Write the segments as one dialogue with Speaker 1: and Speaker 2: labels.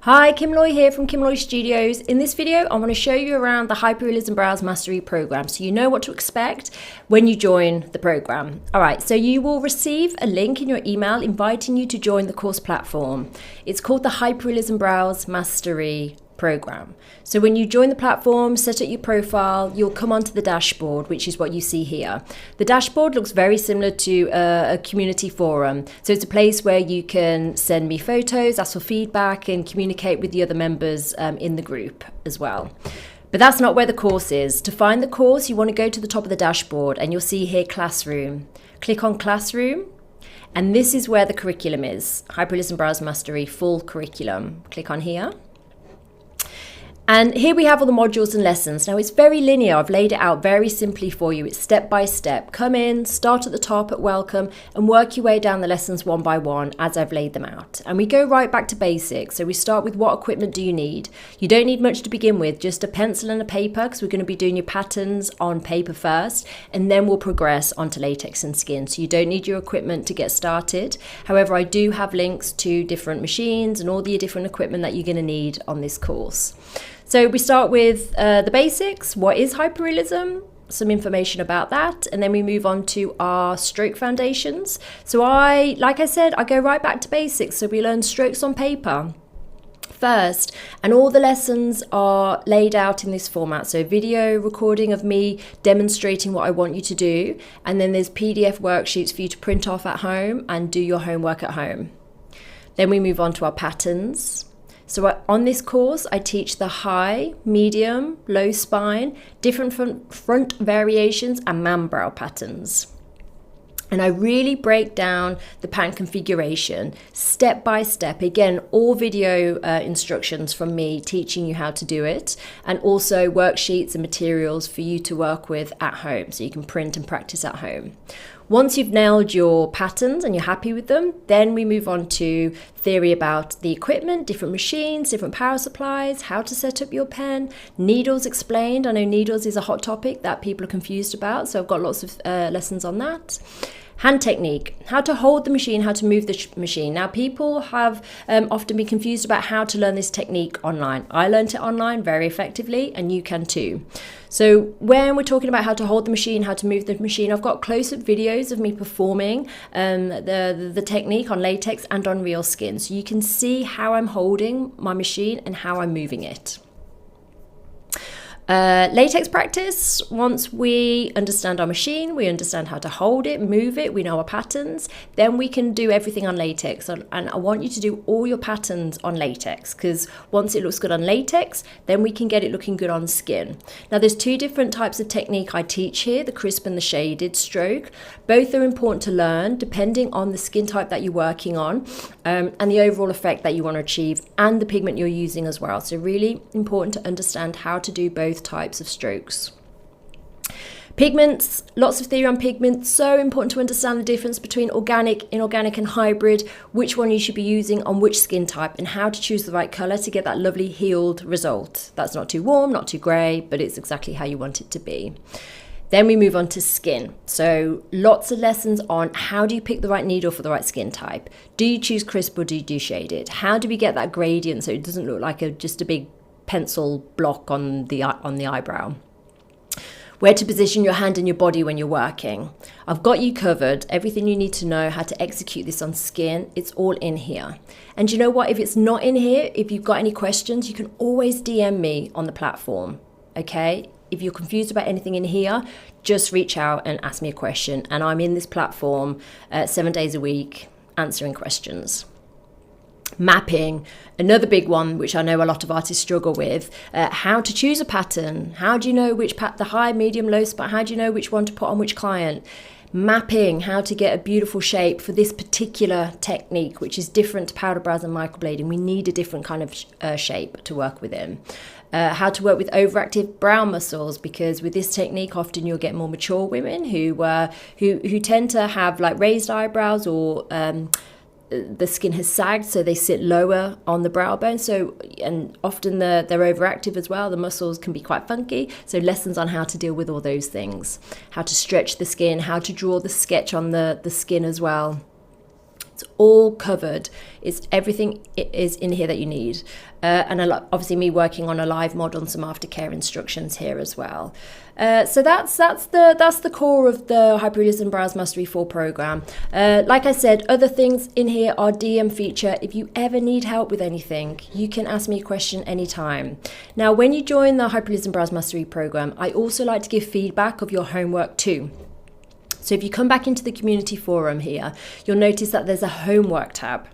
Speaker 1: Hi, Kim Loy here from Kim Loy Studios. In this video, I want to show you around the Hyperrealism Browse Mastery program so you know what to expect when you join the program. All right, so you will receive a link in your email inviting you to join the course platform. It's called the Hyperrealism Browse Mastery program. So when you join the platform, set up your profile, you'll come onto the dashboard, which is what you see here. The dashboard looks very similar to a community forum. So it's a place where you can send me photos, ask for feedback, and communicate with the other members in the group as well. But that's not where the course is. To find the course, you want to go to the top of the dashboard and you'll see here Classroom. Click on Classroom. And this is where the curriculum is. Hyperrealism Browse Mastery full curriculum. Click on here. And here we have all the modules and lessons. Now it's very linear. I've laid it out very simply for you. It's step by step. Come in, start at the top at welcome and work your way down the lessons one by one as I've laid them out. And we go right back to basics. So we start with what equipment do you need? You don't need much to begin with, just a pencil and a paper because we're going to be doing your patterns on paper first and then we'll progress onto latex and skin. So you don't need your equipment to get started. However, I do have links to different machines and all the different equipment that you're going to need on this course. So we start with the basics. What is hyperrealism? Some information about that. And then we move on to our stroke foundations. So like I said, I go right back to basics. So we learn strokes on paper first. And all the lessons are laid out in this format. So video recording of me demonstrating what I want you to do. And then there's PDF worksheets for you to print off at home and do your homework at home. Then we move on to our patterns. So on this course, I teach the high, medium, low spine, different front variations and man brow patterns. And I really break down the pattern configuration step by step. Again, all video instructions from me teaching you how to do it, and also worksheets and materials for you to work with at home so you can print and practice at home. Once you've nailed your patterns and you're happy with them, then we move on to theory about the equipment, different machines, different power supplies, how to set up your pen, needles explained. I know needles is a hot topic that people are confused about, so I've got lots of lessons on that. Hand technique, how to hold the machine, how to move the machine. Now, people have often been confused about how to learn this technique online. I learned it online very effectively, and you can too. So when we're talking about how to hold the machine, how to move the machine, I've got close-up videos of me performing the technique on latex and on real skin. So you can see how I'm holding my machine and how I'm moving it. Latex practice, once we understand our machine, we understand how to hold it, move it, we know our patterns, then we can do everything on latex. And I want you to do all your patterns on latex because once it looks good on latex, then we can get it looking good on skin. Now there's two different types of technique I teach here, the crisp and the shaded stroke. Both are important to learn depending on the skin type that you're working on and the overall effect that you want to achieve and the pigment you're using as well. So really important to understand how to do both types of strokes. Pigments, lots of theory on pigments. So important to understand the difference between organic, inorganic and hybrid, which one you should be using on which skin type and how to choose the right color to get that lovely healed result. That's not too warm, not too gray, but it's exactly how you want it to be. Then we move on to skin. So lots of lessons on how do you pick the right needle for the right skin type? Do you choose crisp or do you do shaded? How do we get that gradient so it doesn't look like just a big pencil block on the eyebrow? Where to position your hand and your body when you're working. I've got you covered. Everything you need to know how to execute this on skin, it's all in here. And you know what? If it's not in here, if you've got any questions, you can always DM me on the platform, okay? If you're confused about anything in here, just reach out and ask me a question. And I'm in this platform 7 days a week answering questions. Mapping, another big one, which I know a lot of artists struggle with. How to choose a pattern. How do you know which the high, medium, low spot? How do you know which one to put on which client? Mapping, how to get a beautiful shape for this particular technique, which is different to powder brows and microblading. We need a different kind of shape to work within. How to work with overactive brow muscles, because with this technique often you'll get more mature women who tend to have like raised eyebrows or the skin has sagged, so they sit lower on the brow bone. So, and often they're overactive as well. The muscles can be quite funky. So lessons on how to deal with all those things. How to stretch the skin, how to draw the sketch on the skin as well. It's all covered. It's everything is in here that you need. And obviously me working on a live mod on some aftercare instructions here as well. So that's the core of the Hyperrealism Browse Mastery 4 program. Like I said, other things in here are DM feature. If you ever need help with anything, you can ask me a question anytime. Now, when you join the Hyperrealism Browse Mastery program, I also like to give feedback of your homework too. So if you come back into the community forum here, you'll notice that there's a homework tab.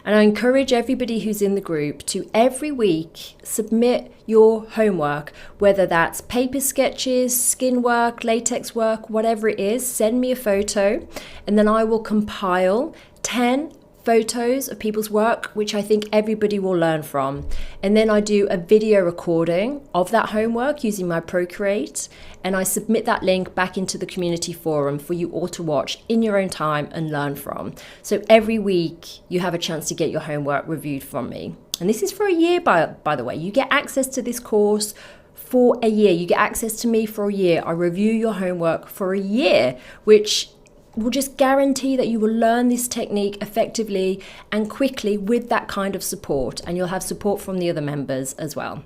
Speaker 1: And I encourage everybody who's in the group to every week submit your homework, whether that's paper sketches, skin work, latex work, whatever it is. Send me a photo and then I will compile 10 photos of people's work, which I think everybody will learn from. And then I do a video recording of that homework using my Procreate, and I submit that link back into the community forum for you all to watch in your own time and learn from. So every week you have a chance to get your homework reviewed from me. And this is for a year, by the way. You get access to this course for a year. You get access to me for a year. I review your homework for a year, which will just guarantee that you will learn this technique effectively and quickly with that kind of support, and you'll have support from the other members as well.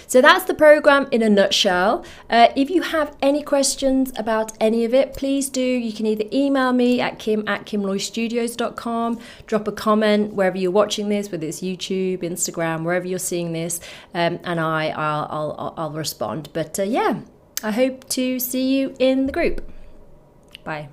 Speaker 1: So that's the program in a nutshell. If you have any questions about any of it, please do. You can either email me at kim@kimloystudios.com, drop a comment wherever you're watching this, whether it's YouTube, Instagram, wherever you're seeing this, and I'll respond. But yeah, I hope to see you in the group. Bye.